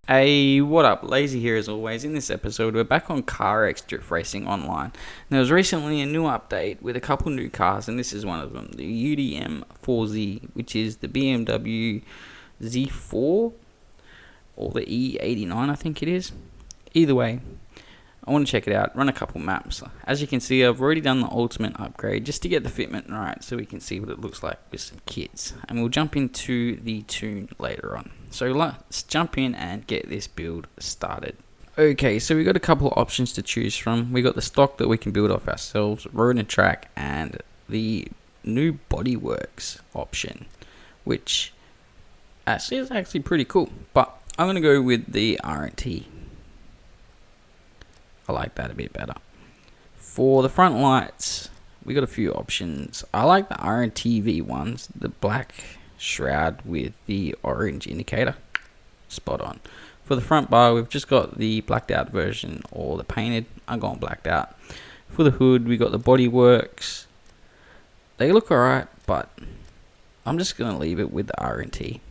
Hey, what up? Lazy here as always. In this episode, we're back on CarX Drift Racing Online. There was recently a new update with a couple new cars, and this is one of them, the UDM 4Z, which is the BMW Z4, or the E89 I think it is. Either way, I want to check it out, run a couple maps. As you can see, I've already done the ultimate upgrade just to get the fitment right so we can see what it looks like with some kits. And we'll jump into the tune later on. So let's jump in and get this build started. Okay, so we got a couple of options to choose from. We got the stock that we can build off ourselves, road and track, and the new bodyworks option, which is actually pretty cool. But I'm going to go with the R&T. I like that a bit better. For the front lights, we got a few options. I like the R&T V1s, the black shroud with the orange indicator. Spot on. For the front bar, we've just got the blacked out version or the painted. I'm going blacked out. For the hood, we got the bodyworks. They look alright, but I'm just going to leave it with the R&T.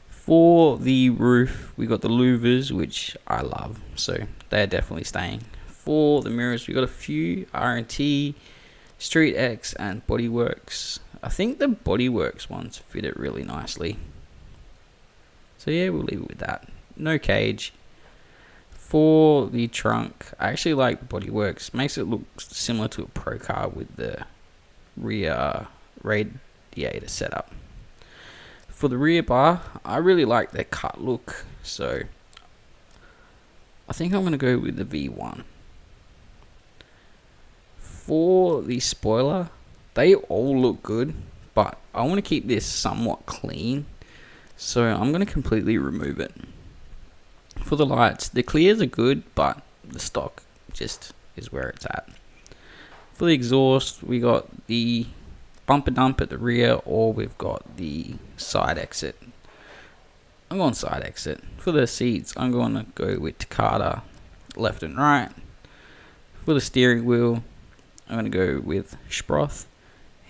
For the roof, we got the louvers, which I love, so they're definitely staying. For the mirrors, we got a few R&T, Street X, and Bodyworks. I think the Bodyworks ones fit it really nicely. So yeah, we'll leave it with that. No cage. For the trunk, I actually like the Bodyworks. Makes it look similar to a pro car with the rear radiator setup. For the rear bar, I really like their cut look, so I think I'm going to go with the V1. For the spoiler, they all look good, but I want to keep this somewhat clean, so I'm going to completely remove it. For the lights, the clears are good, but the stock just is where it's at. For the exhaust, we got the bumper dump at the rear, or we've got the side exit. I'm going side exit. For the seats, I'm going to go with Takata left and right. For the steering wheel, I'm going to go with Sproth.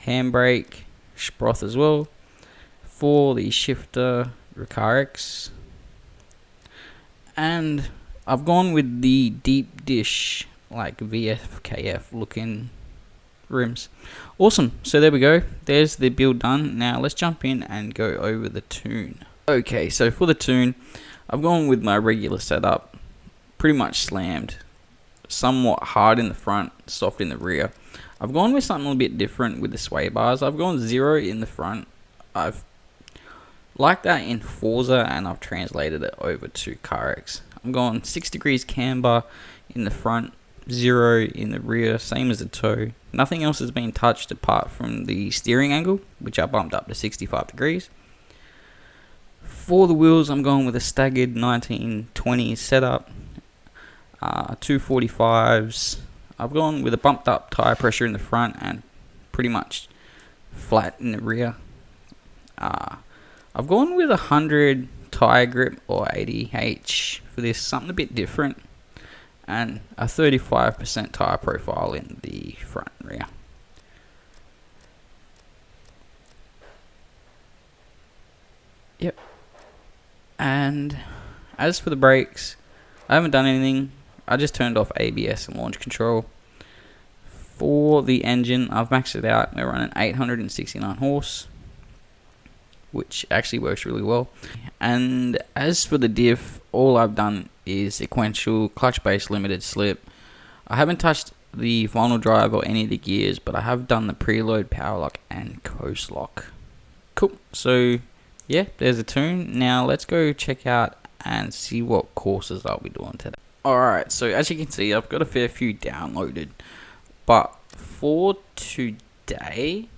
Handbrake, Sproth as well. For the shifter, CarX. And I've gone with the deep dish, like VFKF looking rims. Awesome, so there we go, there's the build done. Now let's jump in and go over the tune. Okay, so for the tune, I've gone with my regular setup, pretty much slammed, somewhat hard in the front, soft in the rear. I've gone with something a little bit different with the sway bars. I've gone 0 in the front. I've liked that in Forza and I've translated it over to CarX. I'm going 6 degrees camber in the front, 0 in the rear, same as the toe. Nothing else has been touched apart from the steering angle, which I bumped up to 65 degrees. For the wheels, I'm going with a staggered 1920 setup, 245s. I've gone with a bumped up tire pressure in the front and pretty much flat in the rear. I've gone with 100 tire grip or 80H for this, something a bit different. And a 35% tire profile in the front and rear. Yep. And as for the brakes, I haven't done anything. I just turned off ABS and launch control. For the engine, I've maxed it out. We're running 869 horse, which actually works really well. And as for the diff, all I've done is sequential, clutch-based limited slip. I haven't touched the final drive or any of the gears, but I have done the preload, power lock, and coast lock. Cool. So yeah, there's a tune. Now let's go check out and see what courses I'll be doing today. Alright, so as you can see, I've got a fair few downloaded, but for today,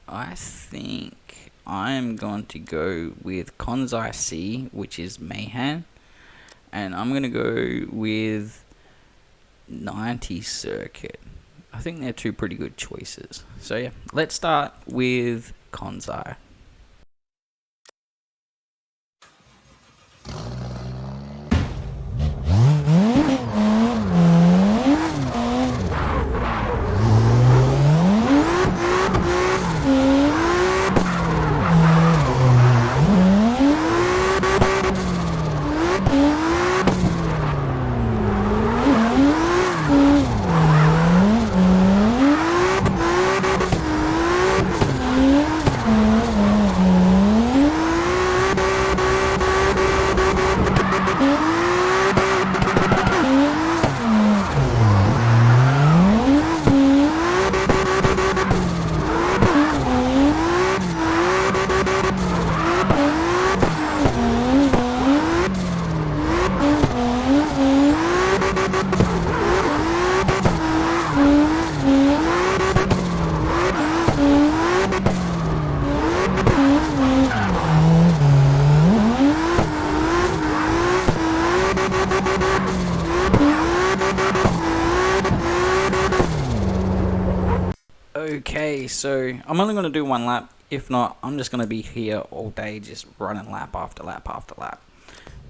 I think I'm going to go with Konzai C, which is Mayhem. And I'm going to go with 90 Circuit. I think they're two pretty good choices. So yeah, let's start with Konzai. Okay, so I'm only going to do one lap. If not, I'm just going to be here all day just running lap after lap after lap.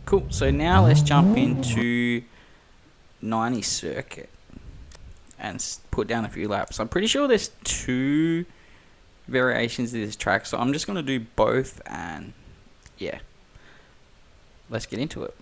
Cool, so now let's jump into 90 circuit and put down a few laps. I'm pretty sure there's 2 variations of this track, so I'm just going to do both, and yeah, let's get into it.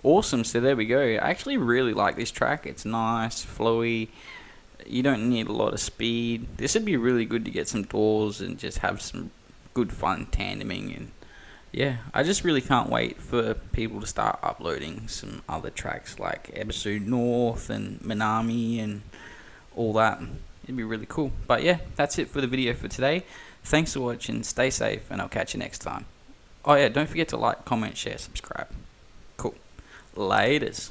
Awesome, so there we go. I actually really like this track. It's nice, flowy. You don't need a lot of speed. This would be really good to get some doors and just have some good fun tandeming. And yeah, I just really can't wait for people to start uploading some other tracks like Episode North and Minami and all that. It'd be really cool. But yeah, that's it for the video for today. Thanks for watching, stay safe, and I'll catch you next time. Oh yeah, don't forget to like, comment, share, subscribe. Cool. Laters.